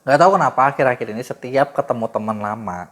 Nggak tahu kenapa akhir-akhir ini setiap ketemu teman lama,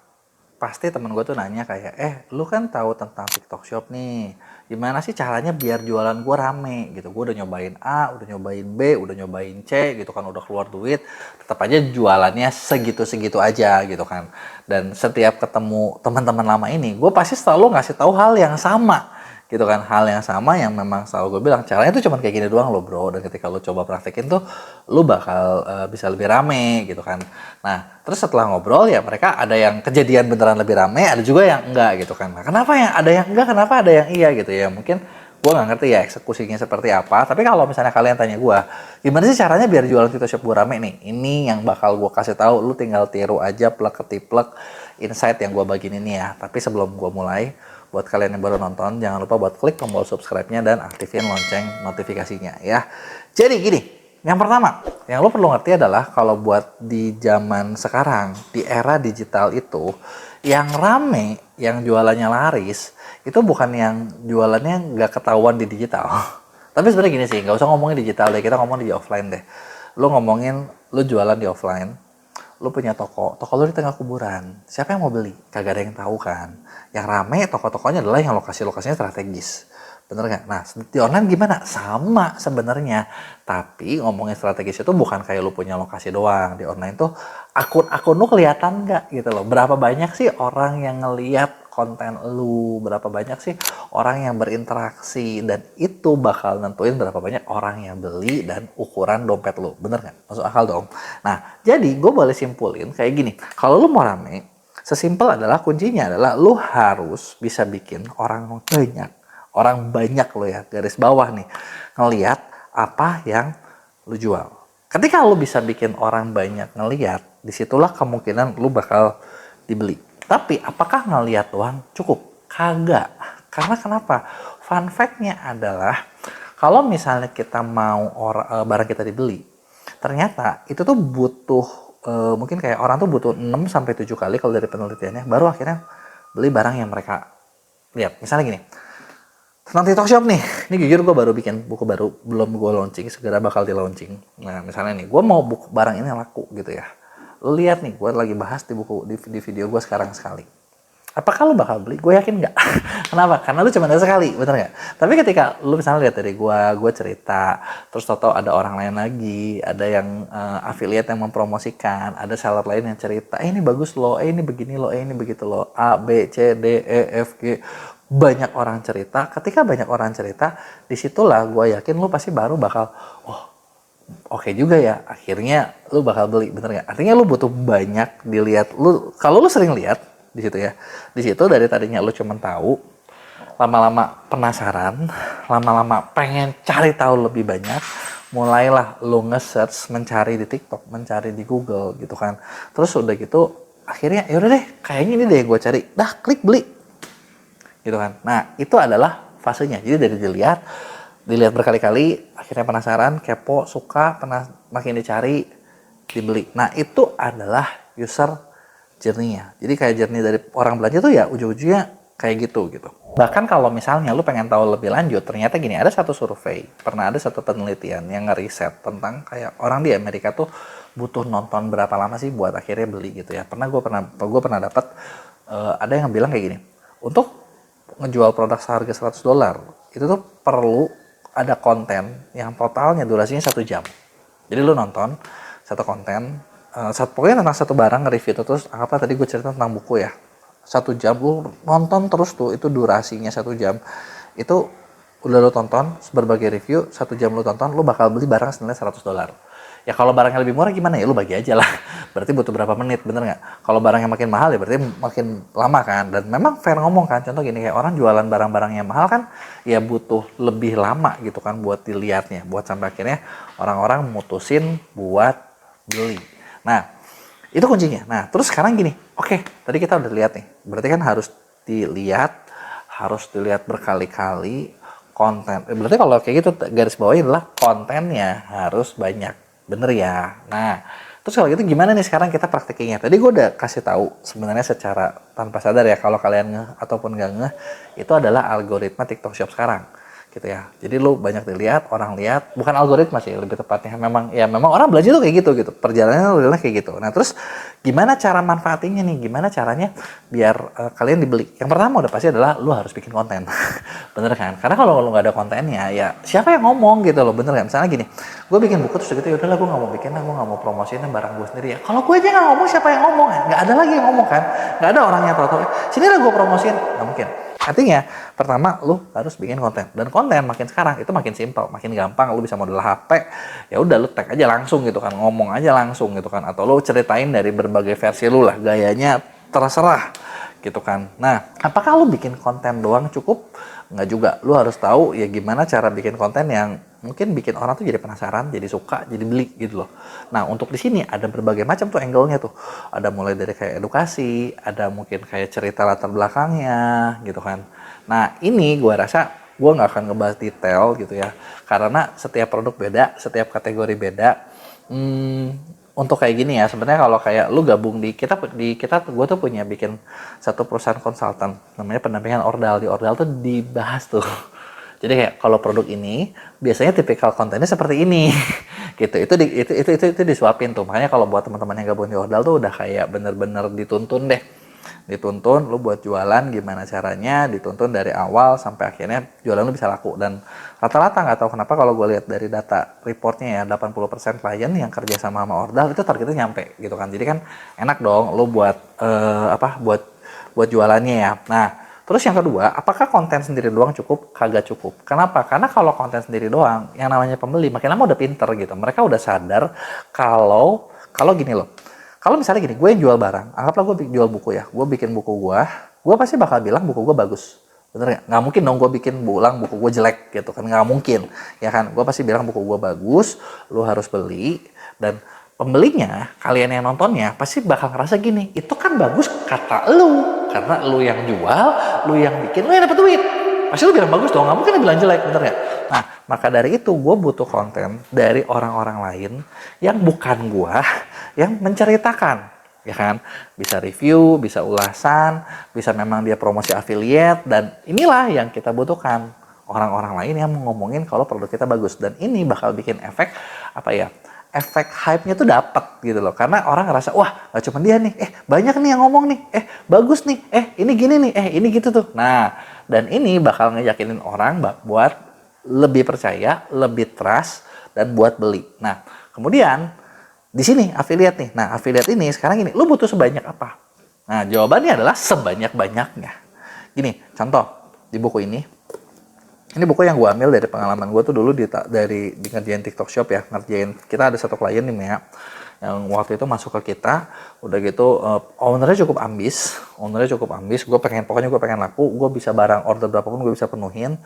pasti temen gue tuh nanya kayak, lu kan tahu tentang TikTok Shop nih, gimana sih caranya biar jualan gue rame gitu. Gue udah nyobain A, udah nyobain B, udah nyobain C gitu kan, udah keluar duit, tetap aja jualannya segitu-segitu aja gitu kan. Dan setiap ketemu teman-teman lama ini, gue pasti selalu ngasih tahu hal yang sama gitu kan, hal yang sama yang memang selalu gue bilang caranya tuh cuma kayak gini doang loh bro, dan ketika lo coba praktekin tuh lu bakal bisa lebih rame gitu kan. Nah terus setelah ngobrol ya mereka ada yang kejadian beneran lebih rame, ada juga yang enggak gitu kan. Nah, kenapa ya ada yang enggak, kenapa ada yang iya gitu ya, mungkin gue nggak ngerti ya eksekusinya seperti apa. Tapi kalau misalnya kalian tanya gue gimana sih caranya biar jualan TikTok Shop gue rame nih, ini yang bakal gue kasih tahu, lu tinggal tiru aja plek ketiplek insight yang gue bagiin ini ya. Tapi sebelum gue mulai, buat kalian yang baru nonton, jangan lupa buat klik tombol subscribe-nya dan aktifin lonceng notifikasinya ya. Jadi gini, yang pertama, yang lo perlu ngerti adalah kalau buat di zaman sekarang, di era digital itu, yang rame, yang jualannya laris, itu bukan yang jualannya nggak ketahuan di digital. Tapi sebenarnya gini sih, nggak usah ngomongin digital deh, kita ngomong di offline deh. Lo ngomongin, lo jualan di offline, lu punya toko lu di tengah kuburan, siapa yang mau beli? Kagak ada yang tahu kan. Yang rame toko-tokonya adalah yang lokasi-lokasinya strategis, bener nggak? Nah di online gimana? Sama sebenarnya, tapi ngomongin strategis itu bukan kayak lu punya lokasi doang. Di online tuh akun-akun lu kelihatan nggak gitu loh, berapa banyak sih orang yang ngeliat konten lu, berapa banyak sih orang yang berinteraksi, dan itu bakal nentuin berapa banyak orang yang beli dan ukuran dompet lu, bener nggak? Masuk akal dong. Nah jadi gue boleh simpulin kayak gini, kalau lu mau rame, sesimpel adalah kuncinya adalah lu harus bisa bikin orang banyak lo ya, garis bawah nih, ngeliat apa yang lu jual. Ketika lu bisa bikin orang banyak ngeliat, disitulah kemungkinan lu bakal dibeli. Tapi apakah ngeliat doang cukup? Kagak. Karena kenapa? Fun fact-nya adalah kalau misalnya kita mau barang kita dibeli, ternyata itu tuh butuh mungkin kayak orang tuh butuh 6 sampai 7 kali kalau dari penelitiannya baru akhirnya beli barang yang mereka lihat. Misalnya gini, tentang TikTok Shop nih, ini jujur gue baru bikin buku baru, belum gue launching, segera bakal di launching. Nah misalnya nih, gue mau buku barang ini laku gitu ya, lu lihat nih, gue lagi bahas di buku di video gue sekarang sekali. Apakah lu bakal beli? Gue yakin nggak. Kenapa? Karena lu cuma ada sekali, bener nggak? Tapi ketika lu misalnya lihat dari gue cerita, terus tau ada orang lain lagi, ada yang affiliate yang mempromosikan, ada seller lain yang cerita, ini bagus loh, ini begini loh, ini begitu loh, A, B, C, D, E, F, G, banyak orang cerita. Ketika banyak orang cerita, disitulah gue yakin lu pasti baru bakal, oh oke juga ya, akhirnya lu bakal beli, bener nggak? Artinya lu butuh banyak dilihat. Lu kalau lu sering lihat di situ ya, di situ dari tadinya lu cuma tahu, lama-lama penasaran, lama-lama pengen cari tahu lebih banyak, mulailah lu nge-search, mencari di TikTok, mencari di Google gitu kan. Terus udah gitu akhirnya yaudah deh, kayaknya ini deh yang gue cari, dah klik beli gitu kan. Nah itu adalah fasenya. Jadi dari dilihat berkali-kali, akhirnya penasaran, kepo, suka, makin dicari, dibeli. Nah itu adalah user journey-nya. Jadi kayak journey dari orang belanja tuh ya ujung-ujungnya kayak gitu. Bahkan kalau misalnya lu pengen tahu lebih lanjut, ternyata gini, ada satu survei, pernah ada satu penelitian yang ngeriset tentang kayak orang di Amerika tuh butuh nonton berapa lama sih buat akhirnya beli gitu ya. Gue pernah dapat ada yang bilang kayak gini, untuk ngejual produk seharga $100 itu tuh perlu ada konten yang totalnya durasinya 1 jam. Jadi lu nonton satu konten, pokoknya tentang satu barang nge-review itu, terus apa tadi gue cerita tentang buku ya, 1 jam lu nonton terus tuh, itu durasinya 1 jam. Itu udah lu tonton berbagai review, 1 jam lu tonton, lu bakal beli barang senilai $100. Ya kalau barangnya lebih murah gimana ya, lu bagi aja lah. Berarti butuh berapa menit, bener nggak? Kalau barangnya makin mahal ya berarti makin lama kan. Dan memang fair ngomong kan, contoh gini, kayak orang jualan barang-barang yang mahal kan ya butuh lebih lama gitu kan buat dilihatnya, buat sampai akhirnya orang-orang mutusin buat beli. Nah itu kuncinya. Nah terus sekarang gini, oke, tadi kita udah lihat nih, berarti kan harus dilihat berkali-kali konten. Berarti kalau kayak gitu garis bawahnya adalah kontennya harus banyak, bener ya. Nah terus kalau gitu gimana nih sekarang kita praktekinya? Tadi gue udah kasih tahu sebenarnya secara tanpa sadar ya, kalau kalian ngeh ataupun gak ngeh, itu adalah algoritma TikTok Shop sekarang. gitu ya. Jadi lu banyak dilihat, orang lihat, bukan algoritma sih lebih tepatnya. Memang orang belajar tuh kayak gitu. Perjalanannya kayak gitu. Nah, terus gimana cara manfaatinnya nih? Gimana caranya biar kalian dibeli? Yang pertama udah pasti adalah lu harus bikin konten. Bener kan? Karena kalau lu nggak ada kontennya, ya siapa yang ngomong gitu loh, bener kan? Misalnya gini, gue bikin buku terus gitu, ya udahlah gue nggak mau bikin lah, gue nggak mau promosiin barang gue sendiri ya. Kalau gue aja nggak ngomong, siapa yang ngomong? Nggak ada lagi yang ngomong kan? Nggak ada orang yang tahu-tahu, sini lah gue promosiin, nggak mungkin. Artinya, pertama lu harus bikin konten, dan konten makin sekarang itu makin simpel, makin gampang. Lu bisa modal HP, ya udah lu tag aja langsung gitu kan, ngomong aja langsung gitu kan, atau lu ceritain dari berbagai versi lu lah, gayanya terserah gitu kan. Nah, apakah lu bikin konten doang cukup? Nggak juga. Lu harus tahu ya gimana cara bikin konten yang mungkin bikin orang tuh jadi penasaran, jadi suka, jadi beli gitu loh. Nah, untuk di sini ada berbagai macam tuh angle-nya tuh. Ada mulai dari kayak edukasi, ada mungkin kayak cerita latar belakangnya gitu kan. Nah, ini gua rasa gua nggak akan ngebahas detail gitu ya. Karena setiap produk beda, setiap kategori beda. Untuk kayak gini ya, sebenarnya kalau kayak lu gabung di kita gue tuh punya bikin satu perusahaan konsultan namanya pendampingan ordal. Di ordal tuh dibahas tuh. Jadi kayak kalau produk ini biasanya tipikal kontennya seperti ini. Gitu. Itu disuapin tuh. Makanya kalau buat teman-teman yang gabung di ordal tuh udah kayak bener-bener dituntun deh. Dituntun lu buat jualan gimana caranya, dituntun dari awal sampai akhirnya jualan lu bisa laku. Dan rata-rata nggak tahu kenapa kalau gue lihat dari data reportnya ya, 80% klien yang kerja sama ordal itu targetnya nyampe gitu kan. Jadi kan enak dong lu buat buat jualannya ya. Nah, terus yang kedua, apakah konten sendiri doang cukup? Kagak cukup. Kenapa? Karena kalau konten sendiri doang, yang namanya pembeli makin lama udah pinter gitu. Mereka udah sadar kalau gini loh. Kalau misalnya gini, gue yang jual barang, anggaplah gue jual buku ya, gue bikin buku gue pasti bakal bilang buku gue bagus. Bener nggak mungkin dong gue bikin buku gue jelek gitu kan, nggak mungkin. Ya kan, gue pasti bilang buku gue bagus, lu harus beli, dan pembelinya, kalian yang nontonnya, pasti bakal ngerasa gini, itu kan bagus kata lu, karena lu yang jual, lu yang bikin, lu yang dapet duit. Pasti lu bilang bagus dong, nggak mungkin lu bilang jelek, bener nggak? Nah, maka dari itu gue butuh konten dari orang-orang lain yang bukan gue, yang menceritakan, ya kan? Bisa review, bisa ulasan, bisa memang dia promosi affiliate, dan inilah yang kita butuhkan. Orang-orang lain yang ngomongin kalau produk kita bagus, dan ini bakal bikin efek efek hype-nya tuh dapat gitu loh, karena orang ngerasa wah nggak cuma dia nih, banyak nih yang ngomong nih, bagus nih, ini gini nih, ini gitu tuh. Nah, dan ini bakal ngeyakinin orang buat lebih percaya, lebih trust, dan buat beli. Nah, kemudian di sini affiliate nih. Nah, affiliate ini sekarang gini, lu butuh sebanyak apa? Nah, jawabannya adalah sebanyak-banyaknya. Gini, contoh di buku ini buku yang gue ambil dari pengalaman gue tuh dulu di ngerjain TikTok Shop ya, kita ada satu klien nih ya, yang waktu itu masuk ke kita, udah gitu ownernya cukup ambis, gue pengen laku, gue bisa barang order berapapun gue bisa penuhin,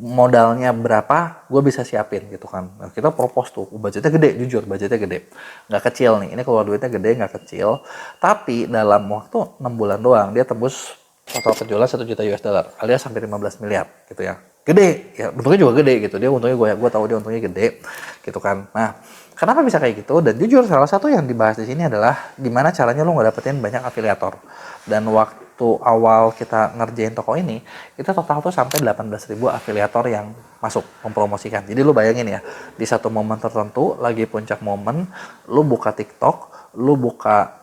modalnya berapa gue bisa siapin gitu kan. Nah, kita propose tuh, budgetnya gede, jujur budgetnya gede, nggak kecil nih, ini keluar duitnya gede, nggak kecil, tapi dalam waktu 6 bulan doang dia tembus total penjualan 1 juta US dollar alias hampir 15 miliar gitu ya. Gede ya, untungnya juga gede gitu, dia untungnya gue tahu dia untungnya gede gitu kan. Nah, kenapa bisa kayak gitu? Dan jujur salah satu yang dibahas di sini adalah gimana caranya lo ngedapetin banyak afiliator. Dan waktu awal kita ngerjain toko ini, kita total tuh sampai 18.000 afiliator yang masuk mempromosikan. Jadi lo bayangin ya, di satu momen tertentu lagi puncak momen, lo buka TikTok, lo buka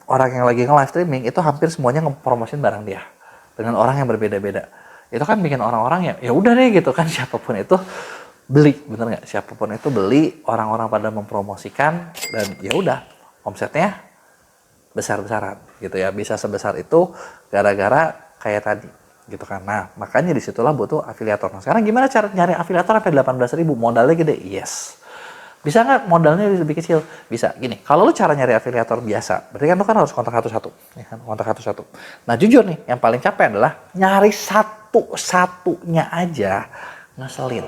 orang yang lagi nge-live streaming itu hampir semuanya ngepromosin barang dia dengan orang yang berbeda-beda. Itu kan bikin orang-orang ya udah deh gitu kan, siapapun itu beli, bener nggak? Siapapun itu beli, orang-orang pada mempromosikan, dan ya udah omsetnya besar-besaran gitu ya, bisa sebesar itu gara-gara kayak tadi gitu kan. Nah, makanya disitulah butuh afiliator. Nah, sekarang gimana cara nyari afiliator sampai 18.000? Modalnya gede? Yes. Bisa nggak modalnya lebih kecil? Bisa. Gini, kalau lu cara nyari afiliator biasa, berarti kan lu kan harus kontak satu-satu, ya kan? Kontak satu-satu. Nah, jujur nih, yang paling capek adalah nyari satu-satunya aja ngeselin.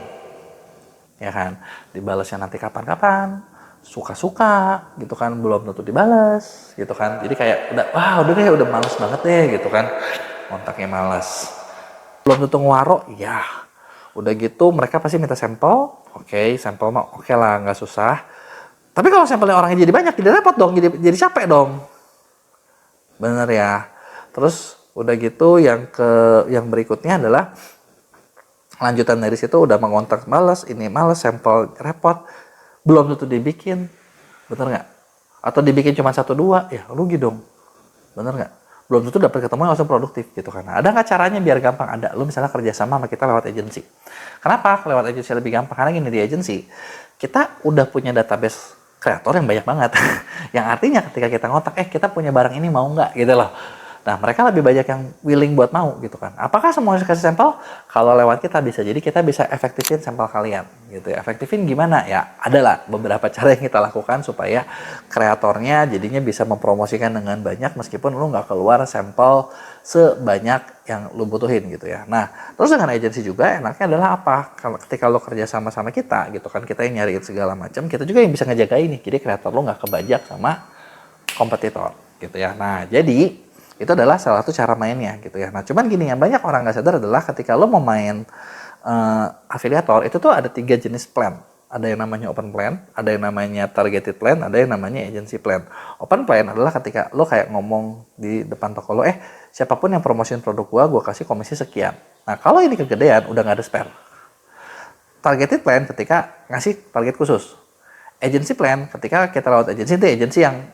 Ya kan? Dibalasnya nanti kapan-kapan, suka-suka gitu kan, belum tentu dibalas gitu kan. Jadi kayak udah males banget deh gitu kan. Kontaknya males. Belum tentu ngewaro, ya. Udah gitu mereka pasti minta sampel. Oke, sampel mah oke lah, nggak susah. Tapi kalau sampelnya orangnya jadi banyak, jadi repot dong, jadi capek dong. Bener ya. Terus udah gitu yang berikutnya adalah Lanjutan dari situ udah mengontak males, ini males, sampel repot, belum tentu dibikin, bener nggak? Atau dibikin cuma 1-2, ya rugi dong, bener nggak? Belum tentu dapat ketemu yang langsung produktif gitu kan. Nah, ada nggak caranya biar gampang? Ada. Lu misalnya kerjasama sama kita lewat agensi. Kenapa lewat agensi lebih gampang? Karena gini, di agensi kita udah punya database kreator yang banyak banget. Yang artinya ketika kita ngotak, kita punya barang ini mau nggak gitu loh. Nah, mereka lebih banyak yang willing buat mau gitu kan. Apakah semuanya kasih sampel? Kalau lewat kita bisa. Jadi kita bisa efektifin sampel kalian gitu ya. Efektifin gimana? Ya, adalah beberapa cara yang kita lakukan supaya kreatornya jadinya bisa mempromosikan dengan banyak meskipun lu nggak keluar sampel sebanyak yang lu butuhin gitu ya. Nah, terus dengan agensi juga enaknya adalah apa? Kalau ketika lu kerja sama-sama kita gitu kan, kita yang nyariin segala macam, kita juga yang bisa ngejagain nih. Jadi kreator lu nggak kebajak sama kompetitor gitu ya. Nah, jadi itu adalah salah satu cara mainnya gitu ya. Nah, cuman gini, yang banyak orang nggak sadar adalah ketika lo mau main afiliator, itu tuh ada 3 jenis plan. Ada yang namanya open plan, ada yang namanya targeted plan, ada yang namanya agency plan. Open plan adalah ketika lo kayak ngomong di depan toko lo, siapapun yang promosiin produk gua kasih komisi sekian. Nah, kalau ini kegedean, udah nggak ada spare. Targeted plan ketika ngasih target khusus. Agency plan ketika kita lewat agency, itu agency yang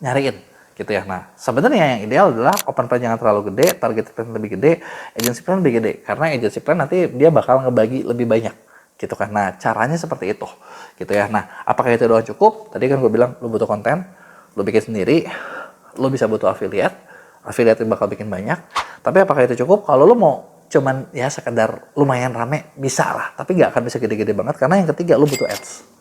nyariin gitu ya. Nah, sebenarnya yang ideal adalah open plan jangan terlalu gede, target plan lebih gede, agency plan lebih gede. Karena agency plan nanti dia bakal ngebagi lebih banyak gitu kan. Nah, caranya seperti itu gitu ya. Nah, apakah itu doang cukup? Tadi kan gue bilang lu butuh konten, lu bikin sendiri, lu bisa butuh affiliate yang bakal bikin banyak. Tapi apakah itu cukup? Kalau lu mau cuman ya sekedar lumayan rame, bisa lah. Tapi nggak akan bisa gede-gede banget karena yang ketiga lu butuh ads.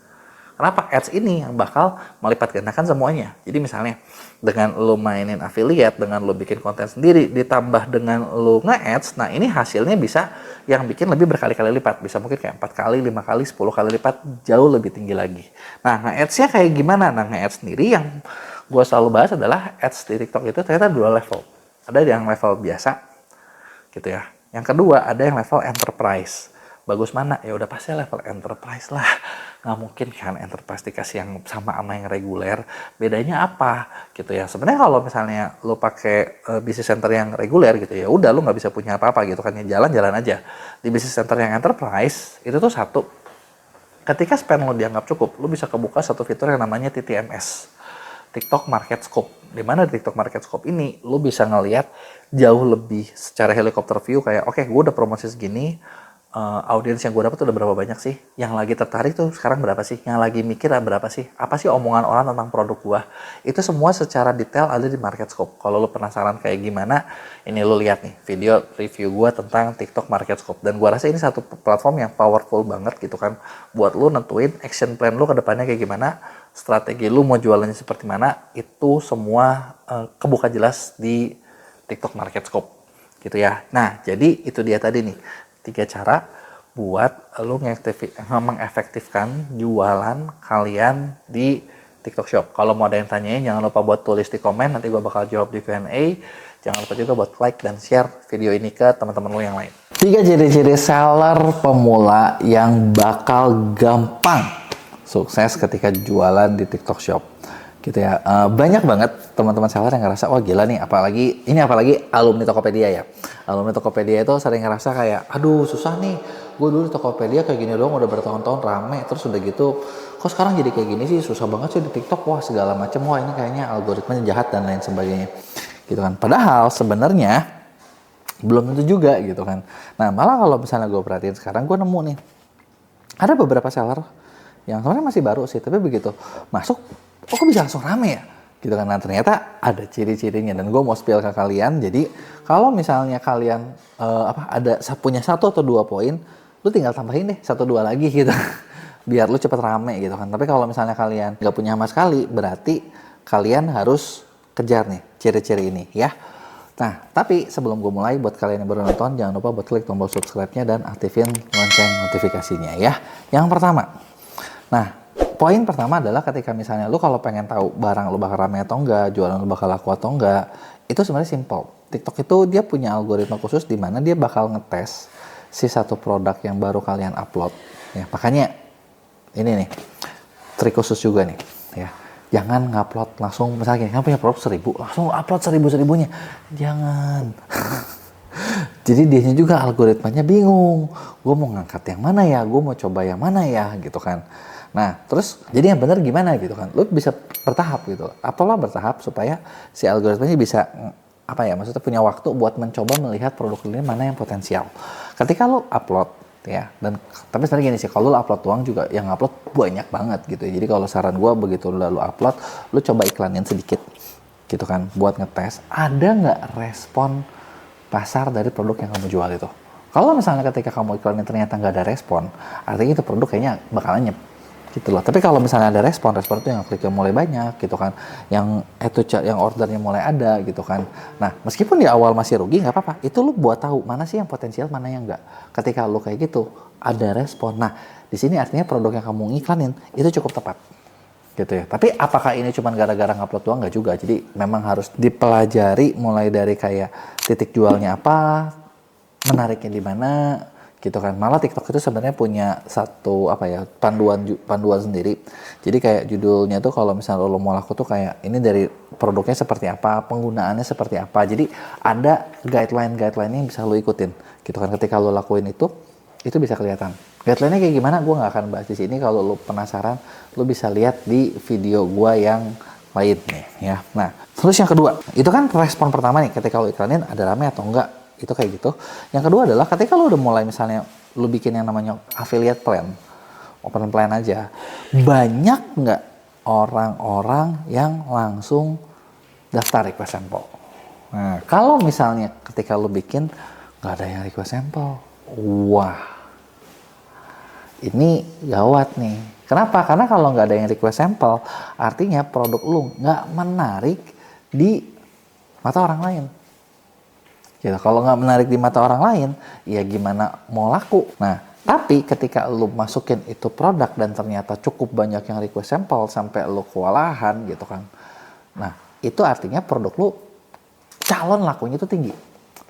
Kenapa? Ads ini yang bakal melipat gandakan semuanya. Jadi misalnya dengan lo mainin affiliate, dengan lo bikin konten sendiri, ditambah dengan lo nge-ads, nah ini hasilnya bisa yang bikin lebih berkali-kali lipat. Bisa mungkin kayak 4 kali, 5 kali, 10 kali lipat, jauh lebih tinggi lagi. Nah, nge-ads-nya kayak gimana? Nah, nge-ads sendiri yang gue selalu bahas adalah ads di TikTok itu ternyata 2 level. Ada yang level biasa, gitu ya. Yang kedua, ada yang level enterprise. Bagus mana? Ya udah pasti level enterprise lah. Nggak mungkin kan enterprise dikasih yang sama yang reguler. Bedanya apa? Gitu ya. Sebenarnya kalau misalnya lo pakai business center yang reguler gitu ya, udah lo nggak bisa punya apa-apa gitu kan. Ya jalan-jalan aja. Di business center yang enterprise itu tuh satu. Ketika spend lo dianggap cukup, lo bisa kebuka satu fitur yang namanya TTMS. TikTok Market Scope. Di mana di TikTok Market Scope ini lo bisa ngelihat jauh lebih secara helikopter view kayak oke, gue udah promosi segini. Audiens yang gue dapat udah berapa banyak sih? Yang lagi tertarik tuh sekarang berapa sih? Yang lagi mikir berapa sih? Apa sih omongan orang tentang produk gue? Itu semua secara detail ada di MarketScope. Kalau lo penasaran kayak gimana, ini lo lihat nih video review gue tentang TikTok MarketScope. Dan gue rasa ini satu platform yang powerful banget gitu kan, buat lo nentuin action plan lo ke depannya kayak gimana, strategi lo mau jualannya seperti mana, itu semua kebuka jelas di TikTok MarketScope gitu ya. Nah, jadi itu dia tadi nih 3 cara buat lo mengefektifkan jualan kalian di TikTok Shop. Kalau mau ada yang tanyain, jangan lupa buat tulis di komen, nanti gue bakal jawab di Q&A. Jangan lupa juga buat like dan share video ini ke teman-teman lo yang lain. 3 ciri-ciri seller pemula yang bakal gampang sukses ketika jualan di TikTok Shop. Gitu ya. Banyak banget teman-teman seller yang ngerasa wah gila nih, apalagi alumni Tokopedia ya. Alumni Tokopedia itu sering ngerasa kayak aduh susah nih, gue dulu di Tokopedia kayak gini doang udah bertahun-tahun rame, terus udah gitu kok sekarang jadi kayak gini sih, susah banget sih di TikTok, wah segala macam, wah ini kayaknya algoritmanya jahat dan lain sebagainya gitu kan. Padahal sebenarnya belum tentu juga gitu kan. Nah, malah kalau misalnya gue perhatiin sekarang, gue nemu nih ada beberapa seller yang sebenarnya masih baru sih, tapi begitu masuk kok bisa langsung rame ya gitu kan. Nah, ternyata ada ciri-cirinya dan gue mau spill ke kalian. Jadi kalau misalnya kalian ada punya 1 atau 2 poin, lu tinggal tambahin deh 1-2 lagi gitu biar lu cepet rame gitu kan. Tapi kalau misalnya kalian nggak punya sama sekali, berarti kalian harus kejar nih ciri-ciri ini ya. Nah, tapi sebelum gue mulai, buat kalian yang baru nonton, jangan lupa buat klik tombol subscribe-nya dan aktifin lonceng notifikasinya ya. Yang pertama, nah poin pertama adalah ketika misalnya lu kalau pengen tahu barang lu bakal rame atau enggak, jualan lu bakal laku atau enggak, itu sebenarnya simple. TikTok itu dia punya algoritma khusus di mana dia bakal ngetes si satu produk yang baru kalian upload. Ya, makanya ini nih trik khusus juga nih ya. Jangan ngupload langsung, misalnya kamu punya produk 1000, langsung upload 1000-1000-nya. Jangan. Jadi dianya juga algoritmanya bingung. Gue mau ngangkat yang mana ya? Gue mau coba yang mana ya? Gitu kan. Nah, terus jadi yang benar gimana gitu kan? Lu bisa bertahap gitu. Apalah bertahap supaya si algoritmanya bisa apa ya? Maksudnya punya waktu buat mencoba melihat produk ini mana yang potensial. Ketika lu upload ya, dan tapi sebenarnya gini sih, kalau lu upload doang juga yang upload banyak banget gitu. Jadi kalau saran gue begitu lu upload, lu coba iklanin sedikit gitu kan buat ngetes ada nggak respon pasar dari produk yang kamu jual itu. Kalau misalnya ketika kamu iklanin ternyata nggak ada respon, artinya itu produk kayaknya bakalan nyep gitu loh. Tapi kalau misalnya ada respon itu yang kliknya mulai banyak gitu kan, yang yang ordernya mulai ada gitu kan. Nah, meskipun di awal masih rugi nggak apa-apa, itu lu buat tahu mana sih yang potensial, mana yang nggak. Ketika lu kayak gitu ada respon, nah di sini artinya produk yang kamu iklanin itu cukup tepat gitu ya. Tapi apakah ini cuma gara-gara ngupload doang? Nggak juga. Jadi memang harus dipelajari mulai dari kayak titik jualnya apa, menariknya di mana gitu kan. Malah TikTok itu sebenarnya punya satu apa ya, panduan sendiri. Jadi kayak judulnya tuh kalau misalnya lo mau laku tuh kayak ini dari produknya seperti apa, penggunaannya seperti apa. Jadi ada guideline yang bisa lo ikutin gitu kan. Ketika lo lakuin itu bisa kelihatan. Guideline-nya kayak gimana? Gue nggak akan bahas di sini. Kalau lo penasaran, lo bisa lihat di video gue yang lain nih ya. Nah, terus yang kedua, itu kan respon pertama nih ketika lo iklanin ada rame atau enggak, itu kayak gitu. Yang kedua adalah ketika lo udah mulai misalnya lo bikin yang namanya affiliate plan, open plan aja, banyak nggak orang-orang yang langsung daftar request sample? Nah, kalau misalnya ketika lo bikin nggak ada yang request sample, wah, ini gawat nih. Kenapa? Karena kalau nggak ada yang request sample, artinya produk lu nggak menarik di mata orang lain. Gitu. Kalau nggak menarik di mata orang lain, ya gimana mau laku? Nah, tapi ketika lu masukin itu produk dan ternyata cukup banyak yang request sample sampai lu kewalahan gitu kan. Nah, itu artinya produk lu calon lakunya itu tinggi.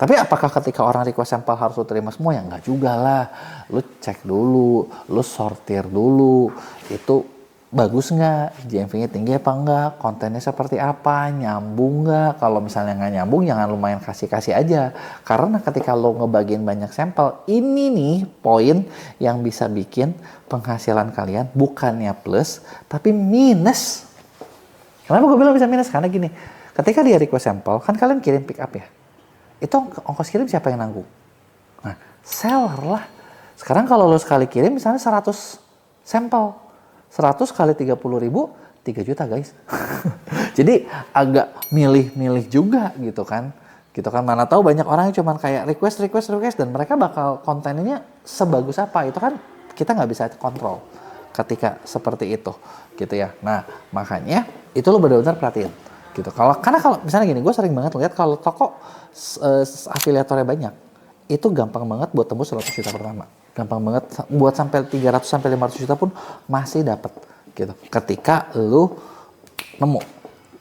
Tapi apakah ketika orang request sampel harus lo terima semua? Ya enggak juga lah. Lo cek dulu, lo sortir dulu. Itu bagus nggak? GMV-nya tinggi apa enggak? Kontennya seperti apa? Nyambung nggak? Kalau misalnya nggak nyambung, jangan lumayan kasih-kasih aja. Karena ketika lo ngebagiin banyak sampel, ini nih poin yang bisa bikin penghasilan kalian bukannya plus, tapi minus. Kenapa gue bilang bisa minus? Karena gini, ketika dia request sampel, kan kalian kirim pick up ya. Itu ongkos kirim siapa yang nanggung? Nah, seller lah. Sekarang kalau lo sekali kirim misalnya 100 sampel. 100 kali 30 ribu, 3 juta guys. Jadi agak milih-milih juga gitu kan. Gitu kan, mana tahu banyak orang yang cuman kayak request dan mereka bakal kontennya sebagus apa. Itu kan kita nggak bisa kontrol ketika seperti itu gitu ya. Nah, makanya itu lo benar-benar perhatiin. Gitu. Karena kalau misalnya gini, gue sering banget lihat kalau toko afiliatornya banyak, itu gampang banget buat tembus 100 juta pertama. Gampang banget buat sampai 300 sampai 500 juta pun masih dapat gitu. Ketika lu nemu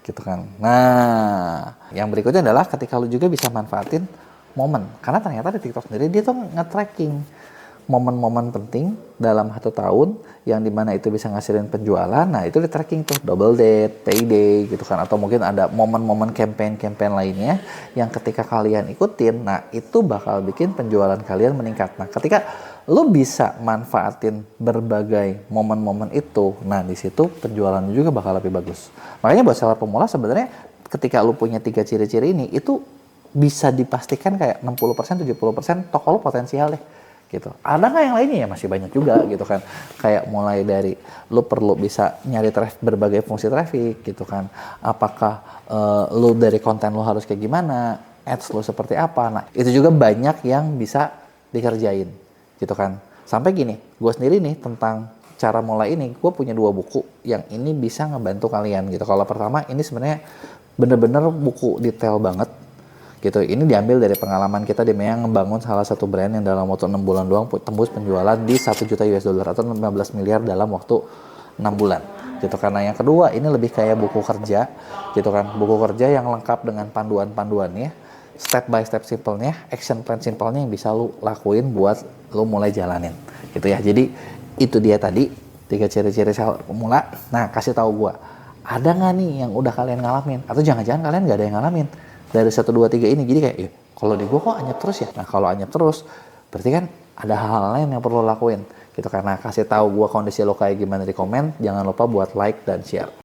gitu kan. Nah, yang berikutnya adalah ketika lu juga bisa manfaatin momen. Karena ternyata di TikTok sendiri dia tuh nge-tracking momen-momen penting dalam 1 tahun yang dimana itu bisa ngasilin penjualan. Nah, itu di tracking tuh double date, payday gitu kan, atau mungkin ada momen-momen campaign lainnya yang ketika kalian ikutin, nah itu bakal bikin penjualan kalian meningkat. Nah, ketika lu bisa manfaatin berbagai momen-momen itu, nah di situ penjualannya juga bakal lebih bagus. Makanya buat seller pemula sebenarnya ketika lu punya 3 ciri-ciri ini, itu bisa dipastikan kayak 60%, 70% toko lu potensial deh. Gitu. Ada nggak yang lainnya? Ya masih banyak juga gitu kan. Kayak mulai dari lu perlu bisa nyari berbagai fungsi traffic gitu kan. Apakah lu dari konten lu harus kayak gimana, ads lu seperti apa. Nah, itu juga banyak yang bisa dikerjain gitu kan. Sampai gini, gue sendiri nih tentang cara mulai ini, gue punya 2 buku yang ini bisa ngebantu kalian gitu. Kalau pertama ini sebenarnya bener-bener buku detail banget gitu. Ini diambil dari pengalaman kita di Mea ngebangun salah satu brand yang dalam waktu 6 bulan doang tembus penjualan di 1 juta US dollar atau 15 miliar dalam waktu 6 bulan gitu. Karena yang kedua ini lebih kayak buku kerja gitu kan, buku kerja yang lengkap dengan panduan-panduannya, step by step simpelnya, action plan simpelnya yang bisa lu lakuin buat lu mulai jalanin gitu ya. Jadi itu dia tadi 3 ciri-ciri pemula. Nah, kasih tahu gua, ada nggak nih yang udah kalian ngalamin, atau jangan-jangan kalian nggak ada yang ngalamin. dari 1, 2, 3 ini. Jadi kayak, kalau di gue kok anyep terus ya. Nah kalau anyep terus, berarti kan ada hal lain yang perlu lo lakuin gitu. Karena kasih tahu gue kondisi lo kayak gimana di komen. Jangan lupa buat like dan share.